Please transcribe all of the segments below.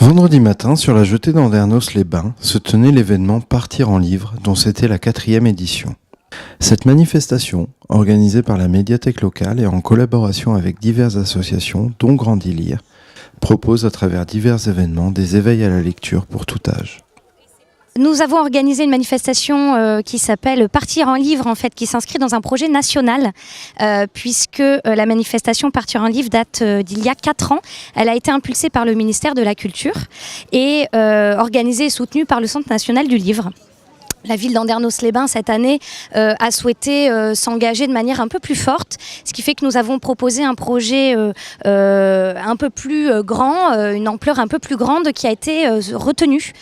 Vendredi matin, sur la jetée d'Andernos-les-Bains, se tenait l'événement Partir en livre, dont c'était la 4e édition. Cette manifestation, organisée par la médiathèque locale et en collaboration avec diverses associations, dont Grandi Lire, propose à travers divers événements des éveils à la lecture pour tout âge. Nous avons organisé une manifestation qui s'appelle Partir en livre, en fait, qui s'inscrit dans un projet national, puisque la manifestation Partir en livre date d'il y a 4 ans. Elle a été impulsée par le ministère de la Culture et organisée et soutenue par le Centre national du livre. La ville d'Andernos-les-Bains, cette année, a souhaité s'engager de manière un peu plus forte, ce qui fait que nous avons proposé un projet un peu plus grand, une ampleur un peu plus grande, qui a été retenu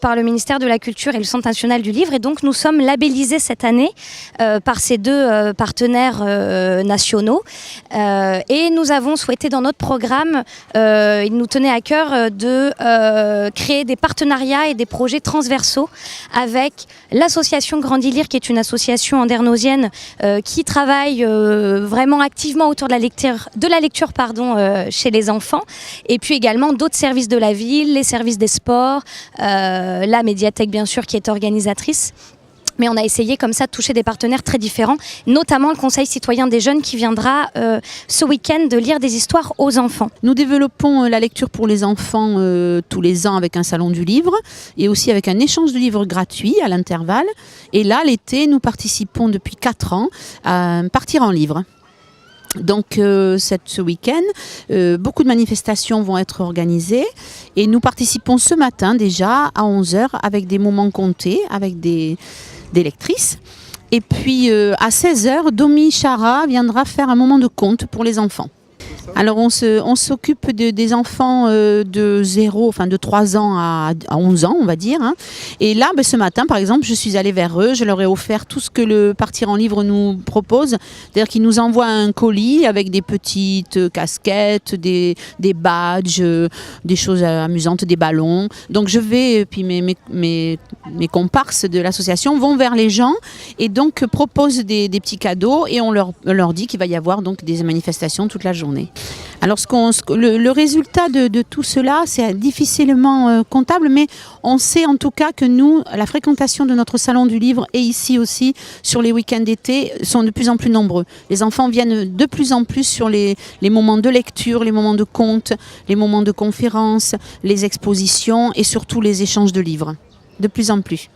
par le ministère de la Culture et le Centre national du livre. Et donc, nous sommes labellisés cette année par ces deux partenaires nationaux. Et nous avons souhaité, dans notre programme, il nous tenait à cœur de créer des partenariats et des projets transversaux avec l'association Grandi Lire, qui est une association andernosienne qui travaille vraiment activement autour de la lecture chez les enfants, et puis également d'autres services de la ville, les services des sports, la médiathèque bien sûr qui est organisatrice. Mais on a essayé comme ça de toucher des partenaires très différents, notamment le Conseil citoyen des jeunes qui viendra ce week-end de lire des histoires aux enfants. Nous développons la lecture pour les enfants tous les ans avec un salon du livre et aussi avec un échange de livres gratuit à l'intervalle. Et là, l'été, nous participons depuis 4 ans à Partir en livre. Donc ce week-end, beaucoup de manifestations vont être organisées et nous participons ce matin déjà à 11h avec des moments comptés, avec des lectrices. Et puis à 16h, Domi Chara viendra faire un moment de conte pour les enfants. Alors on s'occupe des enfants de 3 ans à 11 ans, on va dire. Hein. Et là, ce matin, par exemple, je suis allée vers eux, je leur ai offert tout ce que le Partir en livre nous propose. C'est-à-dire qu'ils nous envoient un colis avec des petites casquettes, des badges, des choses amusantes, des ballons. Donc je vais, puis mes comparses de l'association vont vers les gens et donc proposent des petits cadeaux et on leur dit qu'il va y avoir donc des manifestations toute la journée. Alors le résultat de tout cela, c'est difficilement comptable, mais on sait en tout cas que nous, la fréquentation de notre salon du livre et ici aussi sur les week-ends d'été sont de plus en plus nombreux. Les enfants viennent de plus en plus sur les moments de lecture, les moments de contes, les moments de conférences, les expositions et surtout les échanges de livres, de plus en plus.